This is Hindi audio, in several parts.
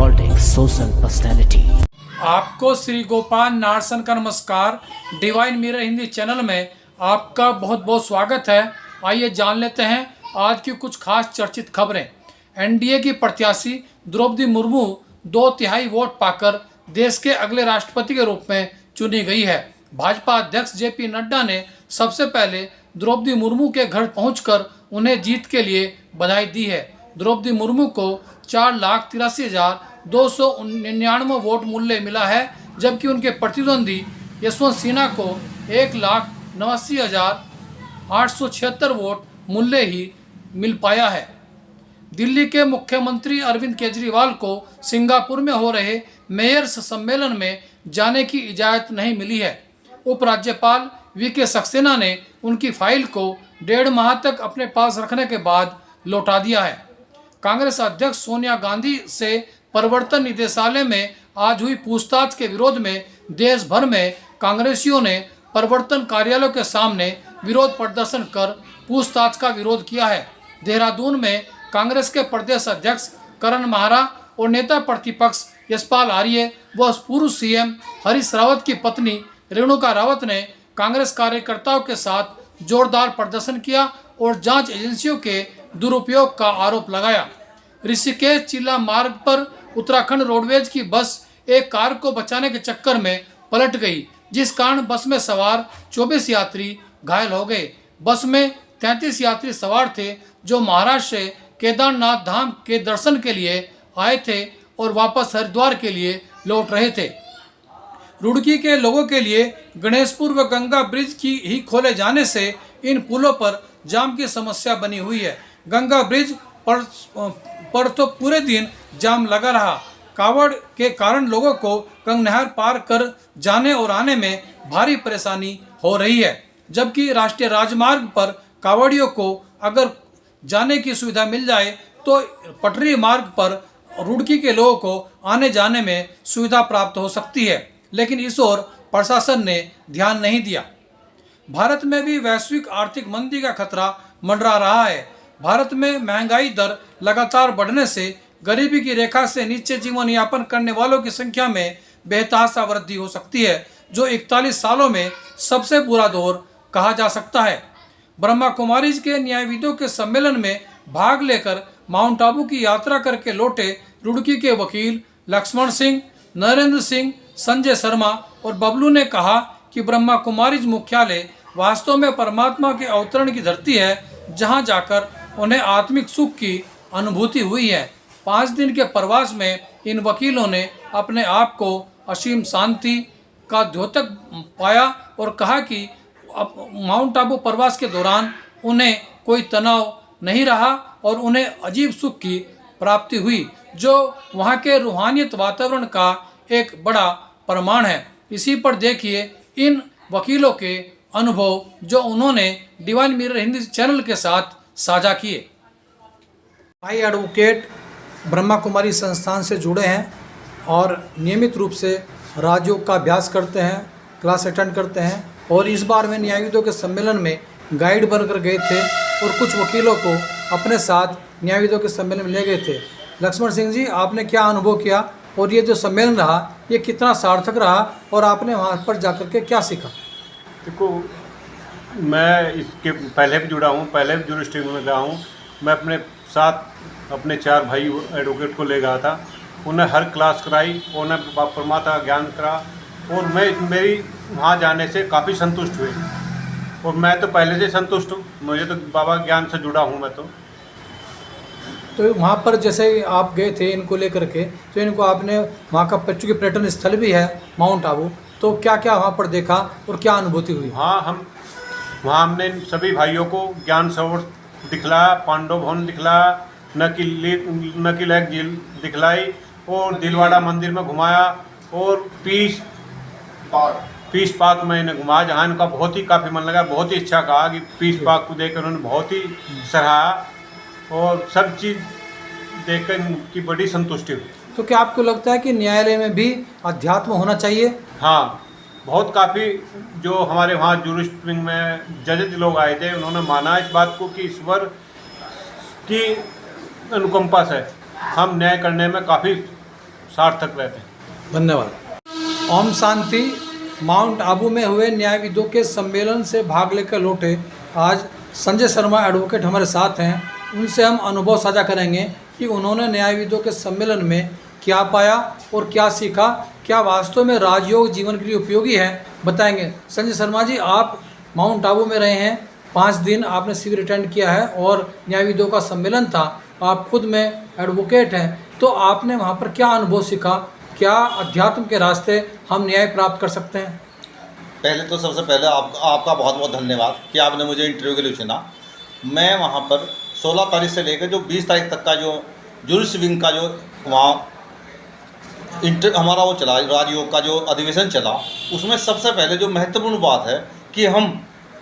Politics, social personality. आपको श्री गोपाल नारसन का नमस्कार। डिवाइन मिरर हिंदी चैनल में आपका बहुत बहुत स्वागत है। आइए जान लेते हैं आज की कुछ खास चर्चित खबरें। एनडीए की प्रत्याशी द्रौपदी मुर्मू 2/3 वोट पाकर देश के अगले राष्ट्रपति के रूप में चुनी गई है। भाजपा अध्यक्ष जेपी नड्डा ने सबसे पहले द्रौपदी मुर्मू के घर पहुंचकर उन्हें जीत के लिए बधाई दी है। द्रौपदी मुर्मू को 4,83,299 वोट मूल्य मिला है, जबकि उनके प्रतिद्वंदी यशवंत सिन्हा को 1,89,876 वोट मूल्य ही मिल पाया है। दिल्ली के मुख्यमंत्री अरविंद केजरीवाल को सिंगापुर में हो रहे मेयर्स सम्मेलन में जाने की इजाज़त नहीं मिली है। उपराज्यपाल वीके सक्सेना ने उनकी फाइल को 1.5 माह तक अपने पास रखने के बाद लौटा दिया है। कांग्रेस अध्यक्ष सोनिया गांधी से प्रवर्तन निदेशालय में आज हुई पूछताछ के विरोध में देश भर में कांग्रेसियों ने प्रवर्तन कार्यालयों के सामने विरोध प्रदर्शन कर पूछताछ का विरोध किया है। देहरादून में कांग्रेस के प्रदेश अध्यक्ष करण माहरा और नेता प्रतिपक्ष यशपाल आर्य व पूर्व सीएम हरीश रावत की पत्नी रेणुका रावत ने कांग्रेस कार्यकर्ताओं के साथ जोरदार प्रदर्शन किया और जांच एजेंसियों के दुरुपयोग का आरोप लगाया। ऋषिकेश चिल्ला मार्ग पर उत्तराखंड रोडवेज की बस एक कार को बचाने के चक्कर में पलट गई, जिस कारण बस में सवार 24 यात्री घायल हो गए। बस में 33 यात्री सवार थे जो महाराष्ट्र से केदारनाथ धाम के दर्शन के लिए आए थे और वापस हरिद्वार के लिए लौट रहे थे। रुड़की के लोगों के लिए गणेशपुर व गंगा ब्रिज की ही खोले जाने से इन पुलों पर जाम की समस्या बनी हुई है। गंगा ब्रिज पर तो पूरे दिन जाम लगा रहा। कावड़ के कारण लोगों को गंगनहर पार कर जाने और आने में भारी परेशानी हो रही है, जबकि राष्ट्रीय राजमार्ग पर कावड़ियों को अगर जाने की सुविधा मिल जाए तो पटरी मार्ग पर रुड़की के लोगों को आने जाने में सुविधा प्राप्त हो सकती है, लेकिन इस ओर प्रशासन ने ध्यान नहीं दिया। भारत में भी वैश्विक आर्थिक मंदी का खतरा मंडरा रहा है। भारत में महंगाई दर लगातार बढ़ने से गरीबी की रेखा से नीचे जीवन यापन करने वालों की संख्या में बेतहाशा वृद्धि हो सकती है, जो 41 सालों में सबसे बुरा दौर कहा जा सकता है। ब्रह्मा कुमारीज के न्यायविदों के सम्मेलन में भाग लेकर माउंट आबू की यात्रा करके लौटे रुड़की के वकील लक्ष्मण सिंह, नरेंद्र सिंह, संजय शर्मा और बबलू ने कहा कि ब्रह्मा कुमारीज मुख्यालय वास्तव में परमात्मा के अवतरण की धरती है, जहां जाकर उन्हें आत्मिक सुख की अनुभूति हुई है। 5 दिन के प्रवास में इन वकीलों ने अपने आप को असीम शांति का द्योतक पाया और कहा कि माउंट आबू प्रवास के दौरान उन्हें कोई तनाव नहीं रहा और उन्हें अजीब सुख की प्राप्ति हुई, जो वहाँ के रूहानियत वातावरण का एक बड़ा प्रमाण है। इसी पर देखिए इन वकीलों के अनुभव जो उन्होंने डिवाइन मिरर हिंदी चैनल के साथ साझा किए। भाई एडवोकेट ब्रह्मा कुमारी संस्थान से जुड़े हैं और नियमित रूप से राजयोग का अभ्यास करते हैं, क्लास अटेंड करते हैं और इस बार में न्यायविदों के सम्मेलन में गाइड बनकर गए थे और कुछ वकीलों को अपने साथ न्यायविदों के सम्मेलन में ले गए थे। लक्ष्मण सिंह जी, आपने क्या अनुभव किया और ये जो सम्मेलन रहा ये कितना सार्थक रहा और आपने वहाँ पर जाकर के क्या सीखा? देखो, मैं इसके पहले भी जुड़ा हूँ, पहले भी जूरिस्डिक्शन में गया हूँ। मैं अपने साथ अपने 4 भाई एडवोकेट को ले गया था, उन्हें हर क्लास कराई, उन्हें परमात्मा का ज्ञान करा और मेरी वहाँ जाने से काफ़ी संतुष्ट हुए और मैं तो पहले से संतुष्ट हूँ। मुझे तो बाबा ज्ञान से जुड़ा हूँ मैं तो वहाँ पर जैसे आप गए थे इनको लेकर के, तो इनको आपने वहाँ का चूँकि पर्यटन स्थल भी है माउंट आबू, तो क्या क्या वहाँ पर देखा और क्या अनुभूति हुई? हाँ, हमने सभी भाइयों को ज्ञान सरोवर दिखलाया, पांडव भवन दिखलाया, नकी लेक झील दिखलाई और दिलवाड़ा मंदिर में घुमाया और पीस पार्क में इन्हें घुमाया, जहाँ इनका बहुत ही काफ़ी मन लगा। बहुत ही अच्छा कहा कि पीस पार्क को देखकर उन्होंने बहुत ही सराहा और सब चीज़ देखकर इनकी बड़ी संतुष्टि हुई। तो क्या आपको लगता है कि न्यायालय में भी अध्यात्म होना चाहिए? हाँ, बहुत काफ़ी जो हमारे वहाँ जूरिस्डिक्शन में जजेज लोग आए थे, उन्होंने माना इस बात को कि ईश्वर की अनुकंपा से हम न्याय करने में काफ़ी सार्थक रहते हैं। धन्यवाद। ओम शांति। माउंट आबू में हुए न्यायविदों के सम्मेलन से भाग लेकर लौटे आज संजय शर्मा एडवोकेट हमारे साथ हैं। उनसे हम अनुभव साझा करेंगे कि उन्होंने न्यायविदों के सम्मेलन में क्या पाया और क्या सीखा, क्या वास्तव में राजयोग जीवन के लिए उपयोगी है, बताएंगे। संजय शर्मा जी, आप माउंट आबू में रहे हैं, 5 दिन आपने शिविर अटेंड किया है और न्यायविदों का सम्मेलन था, आप खुद में एडवोकेट हैं, तो आपने वहाँ पर क्या अनुभव सीखा, क्या अध्यात्म के रास्ते हम न्याय प्राप्त कर सकते हैं? पहले तो सबसे पहले आपका बहुत बहुत धन्यवाद कि आपने मुझे इंटरव्यू के लिए चुना। मैं वहाँ पर 16 तारीख से लेकर जो 20 तारीख तक का जो जुरिस विंग का जो वहाँ हमारा वो चला, राजयोग का जो अधिवेशन चला, उसमें सबसे पहले जो महत्वपूर्ण बात है कि हम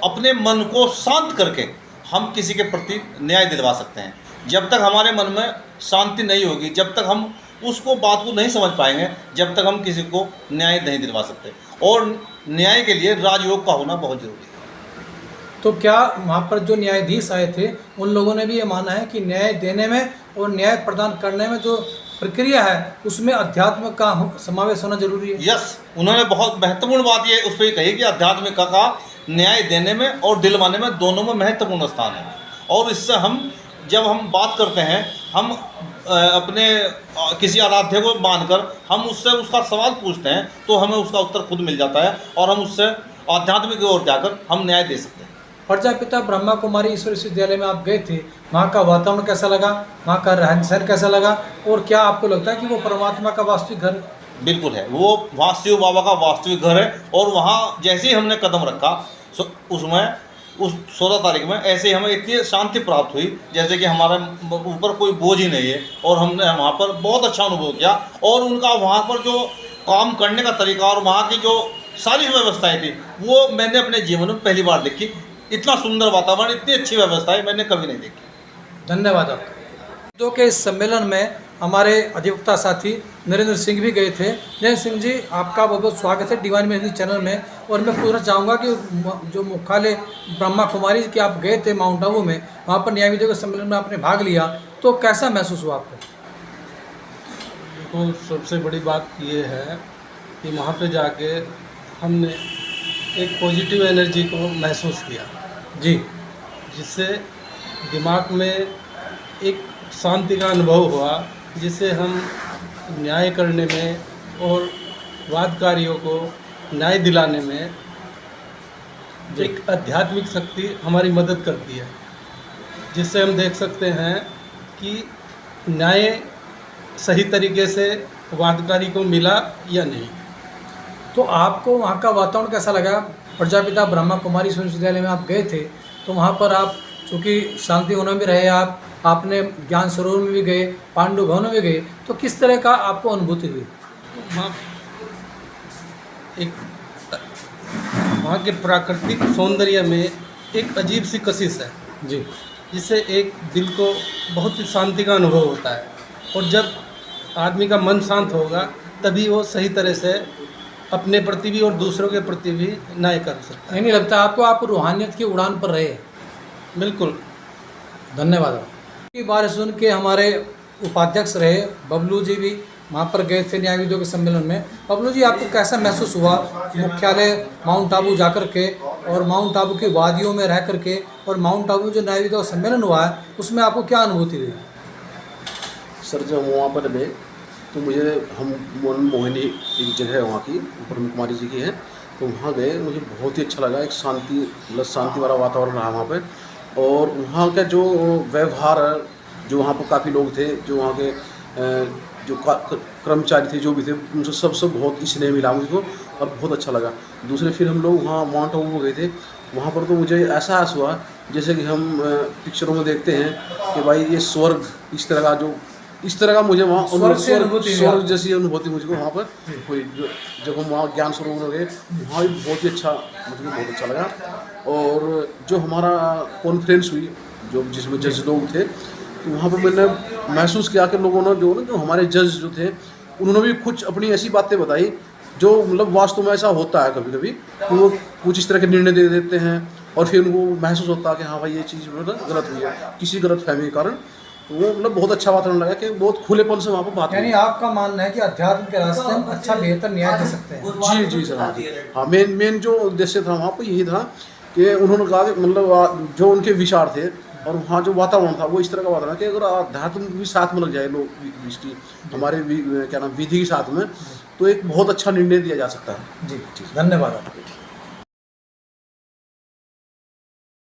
अपने मन को शांत करके हम किसी के प्रति न्याय दिलवा सकते हैं। जब तक हमारे मन में शांति नहीं होगी, जब तक हम उसको बात को नहीं समझ पाएंगे, जब तक हम किसी को न्याय नहीं दिलवा सकते। और न्याय के लिए राजयोग का होना बहुत ज़रूरी है। तो क्या वहाँ पर जो न्यायाधीश आए थे उन लोगों ने भी ये माना है कि न्याय देने में और न्याय प्रदान करने में जो प्रक्रिया है उसमें अध्यात्म का समावेश होना जरूरी है? यस, उन्होंने बहुत महत्वपूर्ण बात ये उस पर कही कि अध्यात्म का न्याय देने में और दिलवाने में दोनों में महत्वपूर्ण स्थान है। और इससे हम जब हम बात करते हैं, हम अपने किसी आराध्य को मानकर हम उससे उसका सवाल पूछते हैं तो हमें उसका उत्तर खुद मिल जाता है और हम उससे आध्यात्मिक की ओर जाकर हम न्याय दे सकते हैं। प्रजापिता ब्रह्मा कुमारी ईश्वर विश्वविद्यालय में आप गए थे, वहाँ का वातावरण कैसा लगा, वहाँ का रहन सहन कैसा लगा, और क्या आपको लगता है कि वो परमात्मा का वास्तविक घर? बिल्कुल है, वो वहाँ शिव बाबा का वास्तविक घर है। और वहाँ जैसे ही हमने कदम रखा उसमें उस 16 तारीख में ऐसे ही हमें इतनी शांति प्राप्त हुई जैसे कि हमारे ऊपर कोई बोझ ही नहीं है। और हमने वहाँ पर बहुत अच्छा अनुभव किया। और उनका वहाँ पर जो काम करने का तरीका और वहाँ की जो सारी व्यवस्थाएं थी वो मैंने अपने जीवन में पहली बार देखी। इतना सुंदर वातावरण, इतनी अच्छी व्यवस्थाएं मैंने कभी नहीं देखी। धन्यवाद आपका। तो के इस सम्मेलन में हमारे अधिवक्ता साथी नरेंद्र सिंह भी गए थे। नरेंद्र सिंह जी, आपका बहुत बहुत स्वागत है डिवाइन मेहंदी चैनल में। और मैं पूछना चाहूँगा कि जो मुख्यालय ब्रह्मा कुमारी के आप गए थे माउंट आबू में, वहाँ पर न्यायविदों के सम्मेलन में आपने भाग लिया, तो कैसा महसूस हुआ आपको? तो सबसे बड़ी बात ये है कि वहाँ पे जाके हमने एक पॉजिटिव एनर्जी को महसूस किया जी, जिससे दिमाग में एक शांति का अनुभव हुआ, जिससे हम न्याय करने में और वादकारियों को न्याय दिलाने में एक आध्यात्मिक शक्ति हमारी मदद करती है, जिससे हम देख सकते हैं कि न्याय सही तरीके से वादकारी को मिला या नहीं। तो आपको वहाँ का वातावरण कैसा लगा? प्रजापिता ब्रह्मा कुमारी विश्वविद्यालय में आप गए थे, तो वहाँ पर आप चूँकि शांति होना भी रहे, आपने ज्ञान सरोवर में भी गए, पांडु भवन में भी गए, तो किस तरह का आपको अनुभूति हुई? वहाँ के प्राकृतिक सौंदर्य में एक अजीब सी कशिश है जी, जिससे एक दिल को बहुत ही शांति का अनुभव होता है। और जब आदमी का मन शांत होगा तभी वो सही तरह से अपने प्रति भी और दूसरों के प्रति भी न्याय कर सकता है। नहीं लगता आपको आप रूहानियत की उड़ान पर रहे? बिल्कुल, धन्यवाद। की बात सुन के हमारे उपाध्यक्ष रहे बबलू जी भी वहाँ पर गए थे न्यायविदों के सम्मेलन में। बबलू जी, आपको कैसा महसूस हुआ मुख्यालय माउंट आबू जा कर के और माउंट आबू की वादियों में रह कर के, और माउंट आबू जो न्यायविदों का सम्मेलन हुआ है उसमें आपको क्या अनुभूति हुई? सर, जब वहाँ पर गए तो मुझे हम मोहिनी एक जगह है वहाँ की, ब्रह्म कुमारी जी की है, तो वहाँ गए, मुझे बहुत ही अच्छा लगा। एक शांति वाला वातावरण रहा वहाँ पे। और वहाँ का जो व्यवहार, जो वहाँ पर काफ़ी लोग थे, जो वहाँ के जो कर्मचारी थे, जो भी थे, उनसे सब बहुत स्नेह मिला मुझको और बहुत अच्छा लगा। दूसरे फिर हम लोग वहाँ माउंट आबू गए थे, वहाँ पर तो मुझे एहसास हुआ जैसे कि हम पिक्चरों में देखते हैं कि भाई ये स्वर्ग, इस तरह का मुझे वहाँ स्वर्ग जैसी अनुभूति मुझको वहाँ पर हुई। जब हम वहाँ ज्ञान सरोवर गए, वहाँ भी बहुत ही अच्छा, मुझे बहुत अच्छा लगा। और जो हमारा कॉन्फ्रेंस हुई, जिसमें जज लोग थे, तो वहाँ पर मैंने महसूस किया कि लोगों ने जो हमारे जज जो थे, उन्होंने भी कुछ अपनी ऐसी बातें बताई जो मतलब वास्तव में ऐसा होता है कभी कभी कि वो कुछ इस तरह के निर्णय दे देते हैं और फिर उनको महसूस होता है कि हाँ भाई ये चीज़ मतलब गलत हुई है किसी गलत फहमी के कारण। तो वो मतलब बहुत अच्छा वातावरण लगा कि बहुत खुलेपन से वहाँ पर बात यानी हुई। आपका मानना है कि अध्यात्म के रास्ते हम अच्छा बेहतर न्याय दे सकते हैं। जी जी सर, हाँ जी, हाँ मेन जो उद्देश्य था वहाँ पर यही था कि उन्होंने कहा कि मतलब जो उनके विचार थे और वहाँ जो वातावरण था वो इस तरह का वातावरण कि अगर अध्यात्म भी साथ में लग जाए लोग इसकी हमारे क्या नाम विधि के साथ में, तो एक बहुत अच्छा निर्णय दिया जा सकता है। जी, धन्यवाद आपको।